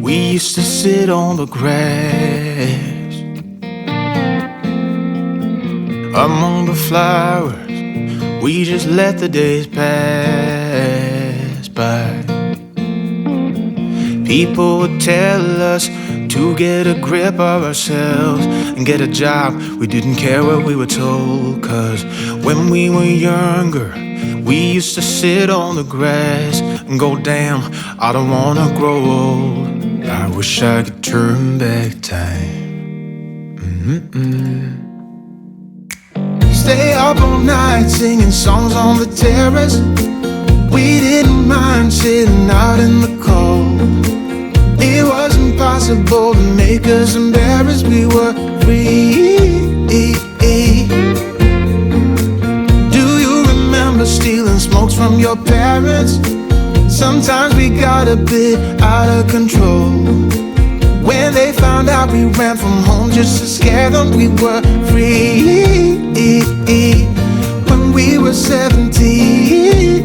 We used to sit on the grass among the flowers. We just let the days pass by. People would tell us to get a grip of ourselves and get a job. We didn't care what we were told, 'cause when we were younger, we used to sit on the grass and go, damn, I don't wanna grow old. I wish I could turn back time. Stay up all night singing songs on the terrace. We didn't mind sitting out in the cold. It wasn't possible to make us embarrassed. We were free. Do you remember stealing smokes from your parents? Sometimes we got a bit out of control. When they found out we ran from home just to scare them, we were free. When we were 17.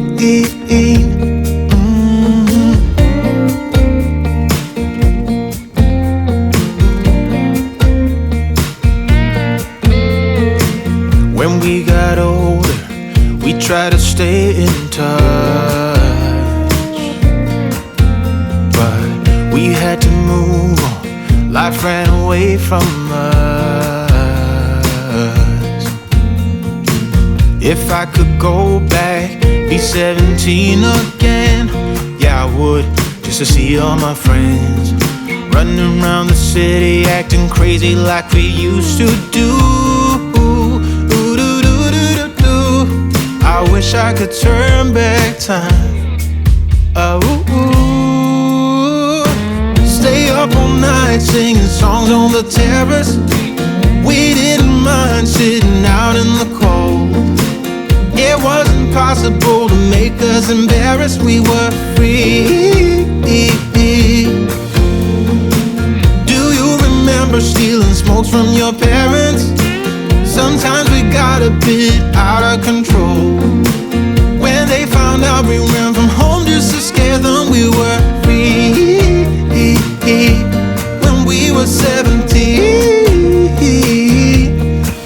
When we got older, we tried to stay in touch, but we had to move on. Life ran away from us. If I could go back, be 17 again, yeah, I would, just to see all my friends running around the city, acting crazy like we used to do. I wish I could turn back time. Stay up all night singing songs on the terrace. We didn't mind sitting out in the cold. It wasn't possible to make us embarrassed. We were free. Do you remember stealing smokes from your parents? Sometimes we got a bit out of control. When they found out we ran from home just to scare them, we were free. When we were 17.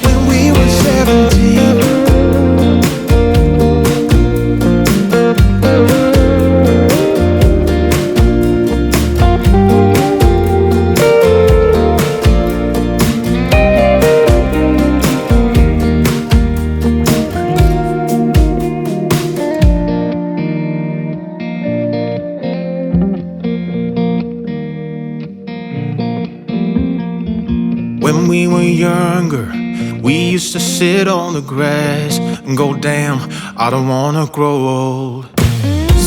When we were 17. When we were younger, we used to sit on the grass and go, damn, I don't wanna grow old.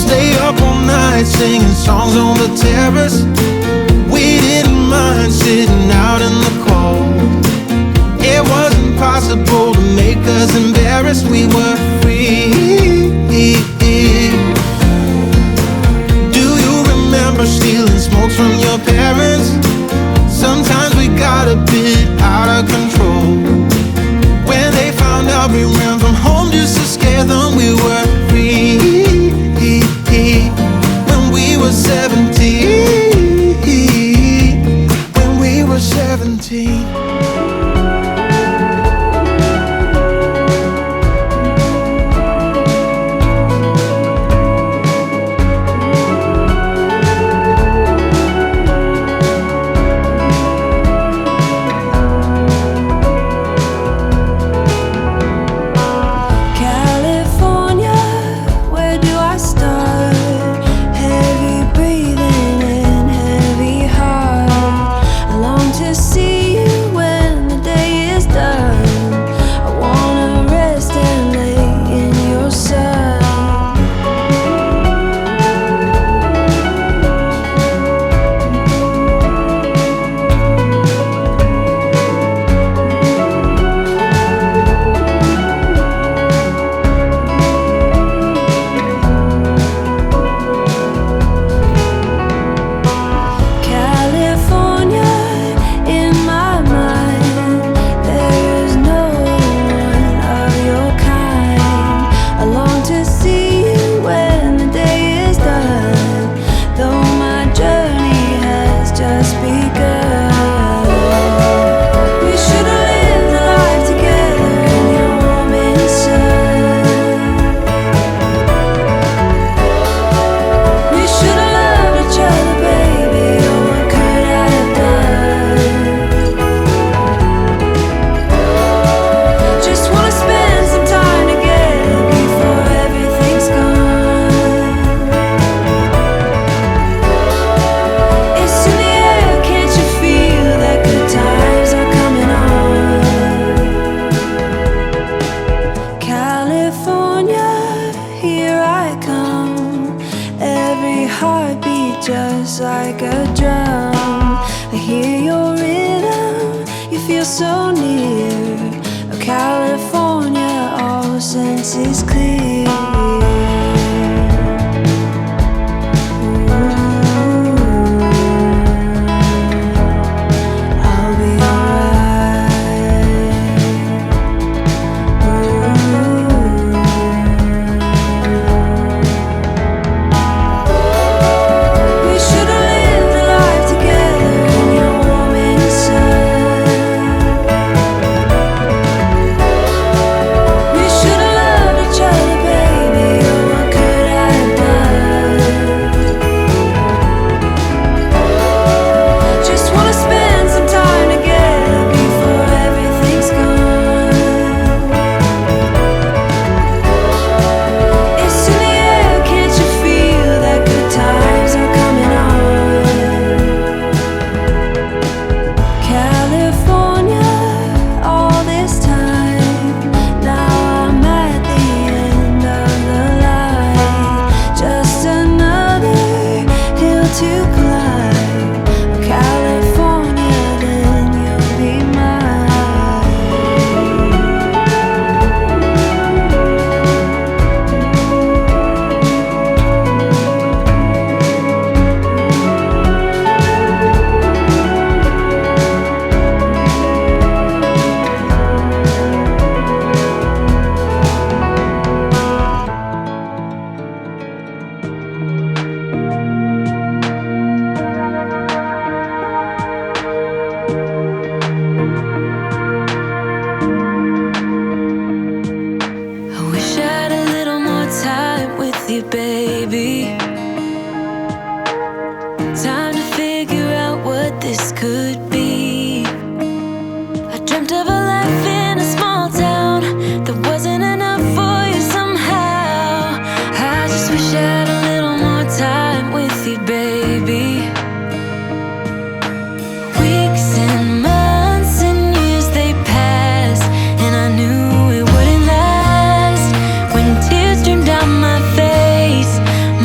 Stay up all night singing songs on the terrace. We didn't mind sitting out in the cold. It wasn't possible to make us embarrassed. We were free. Do you remember stealing smokes from your parents? Sometimes we got a bit out of control. When they found out we ran from home just to scare them, we were free. When we were 17. When we were 17. this is clear. I'll be alright. We should have lived a life together in your warm inside. We should have loved each other, baby. Oh, what could I have done? Just wanna spend some time together before everything's gone. It's in the air, can't you feel that good times are coming on? California, all this time. Now I'm at the end of the line. Just another hill to climb. California, then you'll be mine. I wish I had a little more time with you, baby. Time to figure out what this could be. I dreamt of a life in a small town that wasn't enough for you somehow. I just wish I had a little more time with you, baby. Weeks and months and years they passed, and I knew it wouldn't last. When tears streamed down my face,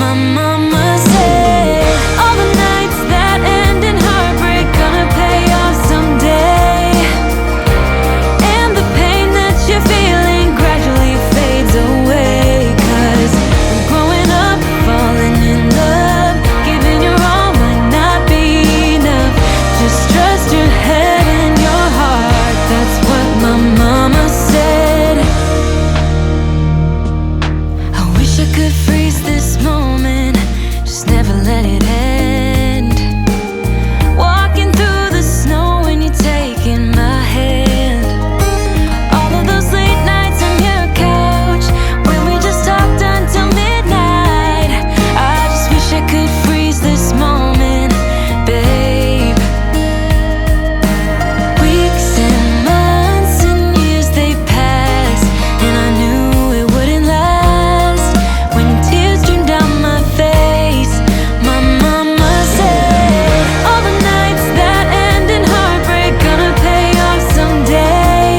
my mama said, all the nights that end in heartbreak gonna pay off someday. And the pain that you're feeling gradually fades away. 'Cause growing up, falling in love, giving your all might not be enough. Just trust your head and your heart, that's what my mama said. I wish I could freeze this moment, just never let it end. Walking through the snow when you're taking my hand. All of those late nights on your couch when we just talked until midnight. I just wish I could freeze this moment, babe. Weeks and months and years they passed, and I knew it wouldn't last. When tears streamed down my face, my mama said, all the nights that end in heartbreak gonna pay off someday.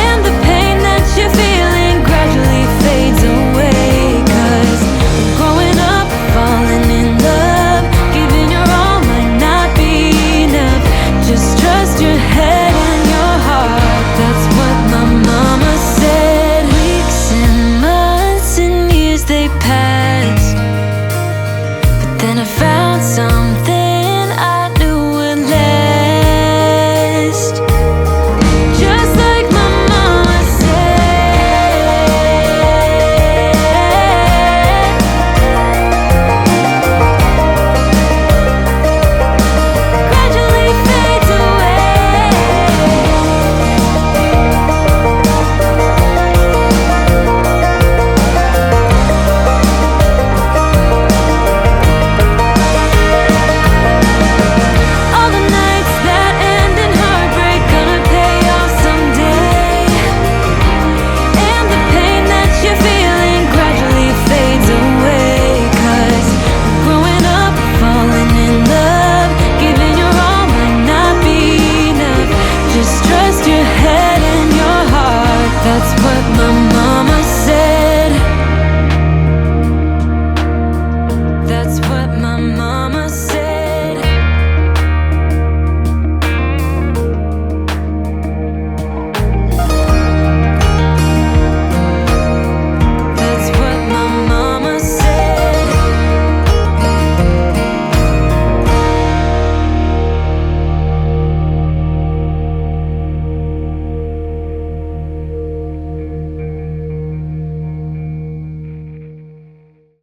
And the pain that you're feeling gradually fades away. 'Cause growing up, falling in love, giving your all might not be enough. Just trust your head and your heart, that's what my mama said. Weeks and months and years they passed, but then I found something I knew would last. Just like my mama said. Gradually fades away. All the nights that end in heartbreak gonna pay off someday. And the pain that you're feeling gradually fades away. 'Cause growing up, falling in love, giving your all might not be enough. Just trust your head and your heart, that's what my